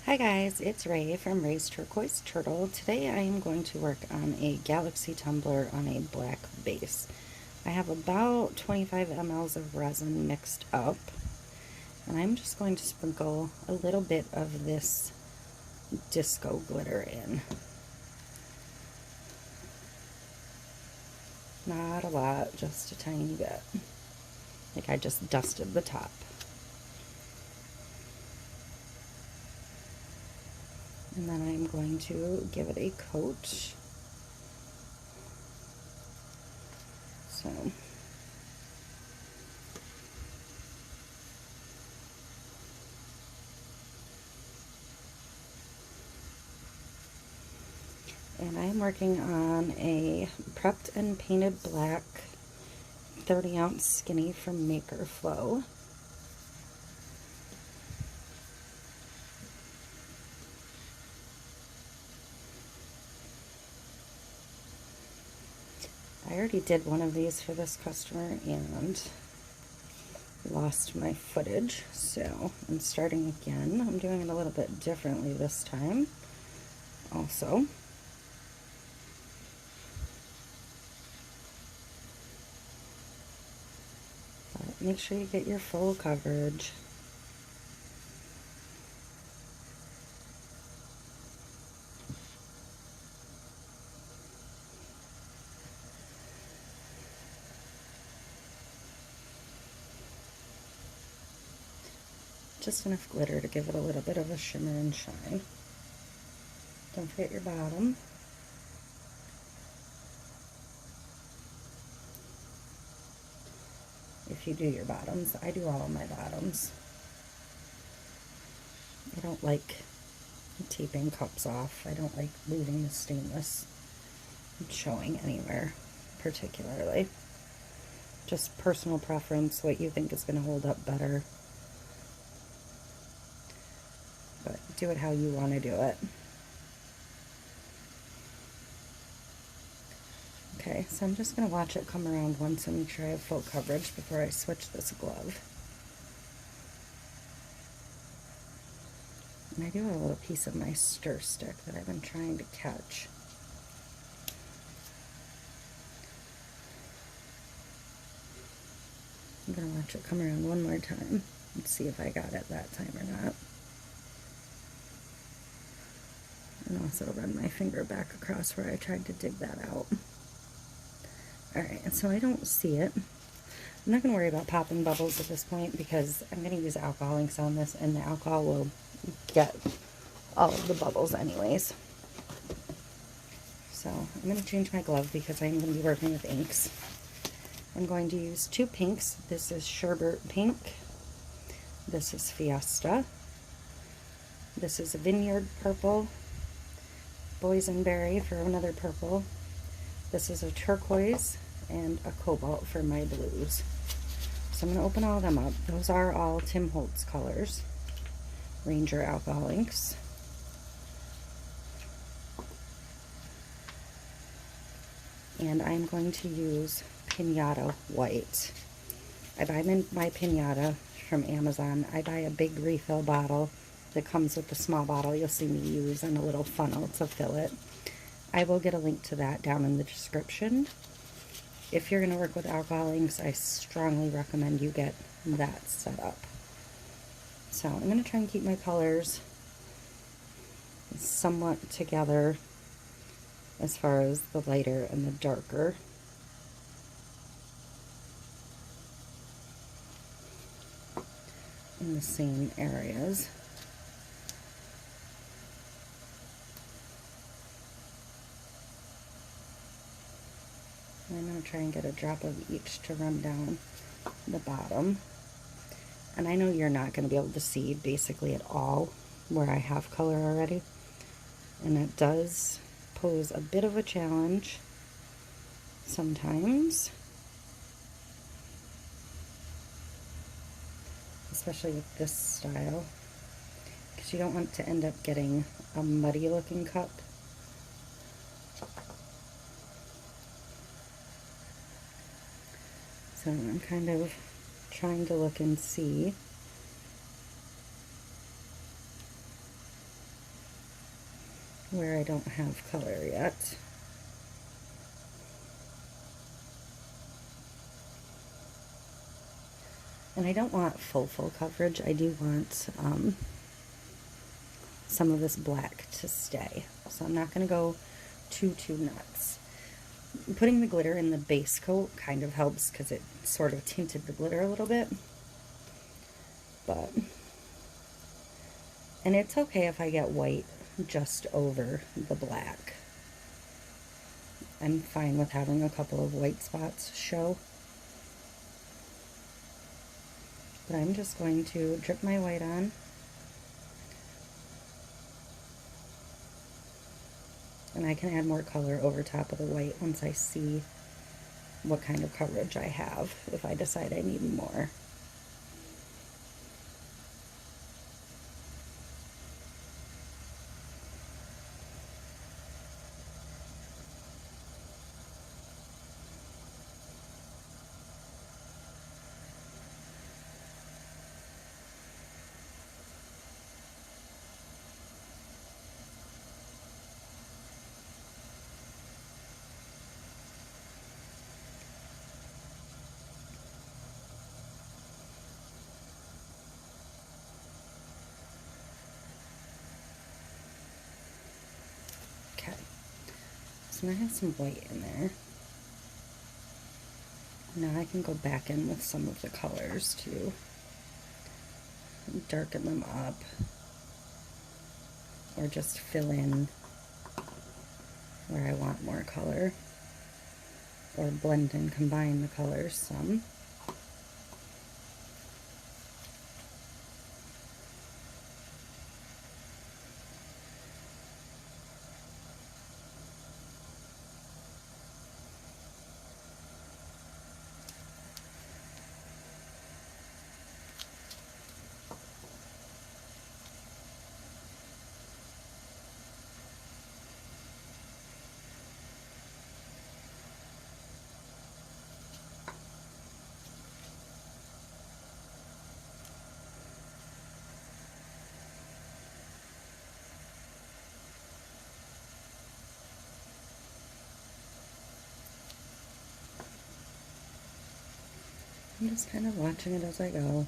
Hi guys, it's Ray from Ray's Turquoise Turtle. Today I am going to work on a Galaxy tumbler on a black base. I have about 25 mLs of resin mixed up, and I'm just going to sprinkle a little bit of this disco glitter in. Not a lot, just a tiny bit. Like I just dusted the top. And then I'm going to give it a coat. So, and I'm working on a prepped and painted black 30-ounce skinny from Maker Flow. I already did one of these for this customer and lost my footage, so I'm starting again. I'm doing it a little bit differently this time also. But make sure you get your full coverage. Just enough glitter to give it a little bit of a shimmer and shine. Don't forget your bottom. If you do your bottoms, I do all of my bottoms. I don't like taping cups off. I don't like leaving the stainless showing anywhere particularly. Just personal preference, what you think is going to hold up better. But do it how you want to do it. Okay, so I'm just going to watch it come around once and make sure I have full coverage before I switch this glove. And I do have a little piece of my stir stick that I've been trying to catch. I'm going to watch it come around one more time and see if I got it that time or not. And also run my finger back across where I tried to dig that out. Alright, and so I don't see it. I'm not going to worry about popping bubbles at this point because I'm going to use alcohol inks on this, and the alcohol will get all of the bubbles anyways. So I'm going to change my glove because I'm going to be working with inks. I'm going to use two pinks. This is Sherbet Pink. This is Fiesta. This is a Vineyard Purple. Boysenberry for another purple. This is a turquoise and a cobalt for my blues. So I'm going to open all of them up. Those are all Tim Holtz colors. Ranger alcohol inks. And I'm going to use Pinata White. I buy my Pinata from Amazon. I buy a big refill bottle that comes with the small bottle you'll see me use and a little funnel to fill it. I will get a link to that down in the description. If you're going to work with alcohol inks, I strongly recommend you get that set up. So I'm going to try and keep my colors somewhat together as far as the lighter and the darker. In the same areas. I'm going to try and get a drop of each to run down the bottom. And I know you're not going to be able to see basically at all where I have color already. And it does pose a bit of a challenge sometimes. Especially with this style. Because you don't want to end up getting a muddy looking cup. So I'm kind of trying to look and see where I don't have color yet. And I don't want full coverage. I do want some of this black to stay. So I'm not going to go too nuts. Putting the glitter in the base coat kind of helps because it sort of tinted the glitter a little bit. But, and it's okay if I get white just over the black. I'm fine with having a couple of white spots show. But I'm just going to drip my white on. And I can add more color over top of the white once I see what kind of coverage I have, if I decide I need more. Okay, so now I have some white in there. Now I can go back in with some of the colors to darken them up, or just fill in where I want more color, or blend and combine the colors some. I'm just kind of watching it as I go.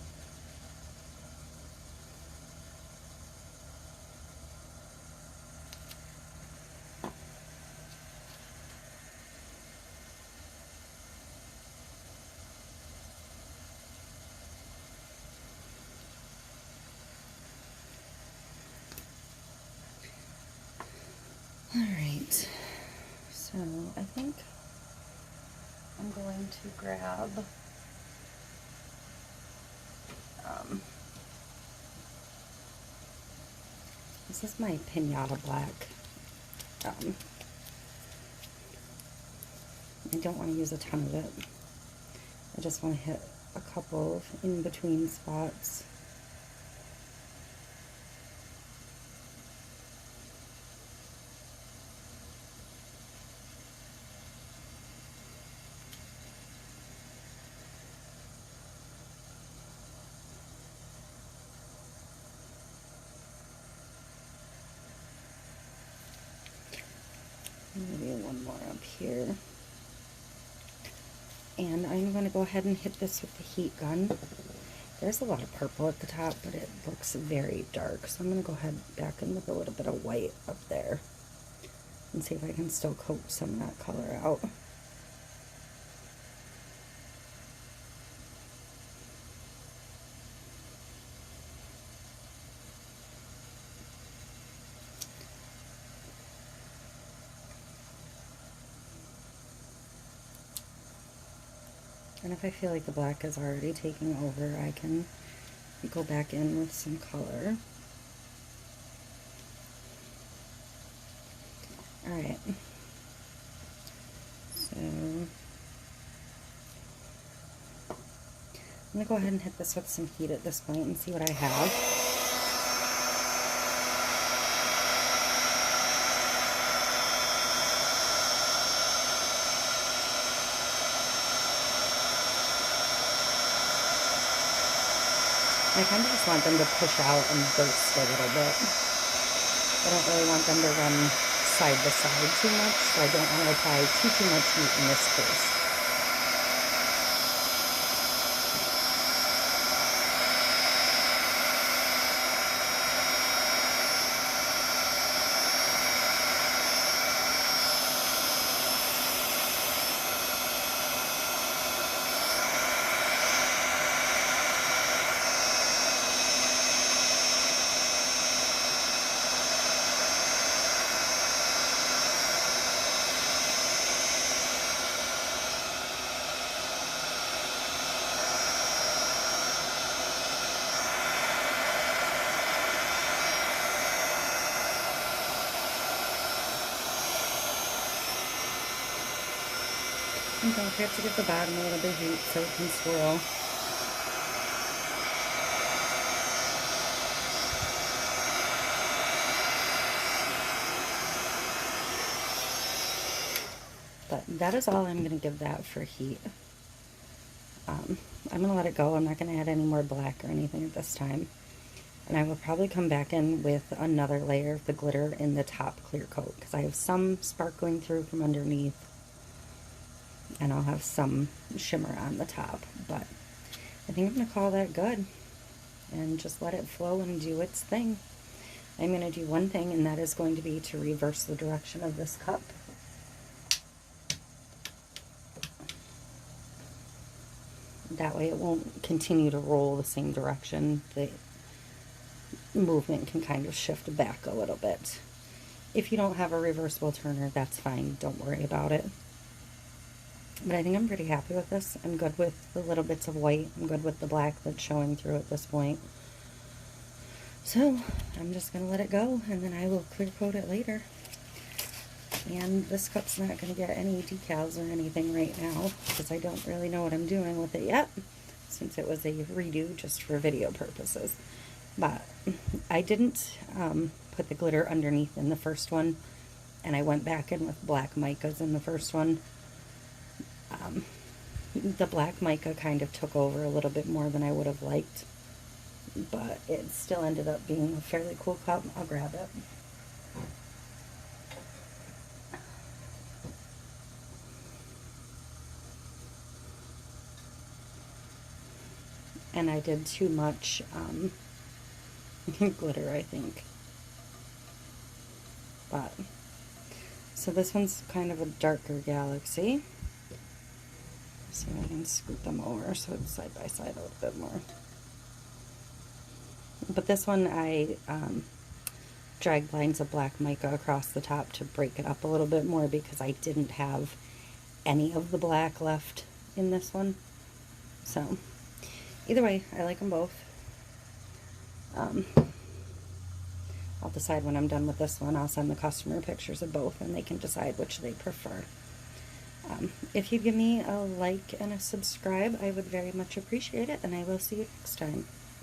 Alright, so I think I'm going to grab this is my Pinata Black. I don't want to use a ton of it. I just want to hit a couple of in-between spots. Maybe one more up here. And I'm going to go ahead and hit this with the heat gun. There's a lot of purple at the top, but it looks very dark. So I'm going to go ahead back in with a little bit of white up there and see if I can still coat some of that color out. And if I feel like the black is already taking over, I can go back in with some color. Alright, so I'm going to go ahead and hit this with some heat at this point and see what I have. I kind of just want them to push out and burst a little bit. I don't really want them to run side to side too much, so I don't want to apply too much heat in this case. And don't forget to give the bottom a little bit of heat so it can swirl. But that is all I'm going to give that for heat. I'm going to let it go. I'm not going to add any more black or anything at this time. And I will probably come back in with another layer of the glitter in the top clear coat, because I have some sparkling through from underneath, and I'll have some shimmer on the top. But I think I'm going to call that good and just let it flow and do its thing. I'm going to do one thing, and that is going to be to reverse the direction of this cup. That way it won't continue to roll the same direction. The movement can kind of shift back a little bit. If you don't have a reversible turner, that's fine. Don't worry about it. But I think I'm pretty happy with this. I'm good with the little bits of white. I'm good with the black that's showing through at this point. So I'm just going to let it go, and then I will clear coat it later. And this cup's not going to get any decals or anything right now, because I don't really know what I'm doing with it yet, since it was a redo just for video purposes. But I didn't put the glitter underneath in the first one, and I went back in with black micas in the first one. The black mica kind of took over a little bit more than I would have liked, but it still ended up being a fairly cool cup. I'll grab it. And I did too much glitter, I think. But so this one's kind of a darker galaxy. See if I can scoot them over so it's side by side a little bit more. But this one I dragged lines of black mica across the top to break it up a little bit more, because I didn't have any of the black left in this one. So either way, I like them both. I'll decide when I'm done with this one. I'll send the customer pictures of both, and they can decide which they prefer. If you give me a like and a subscribe, I would very much appreciate it, and I will see you next time.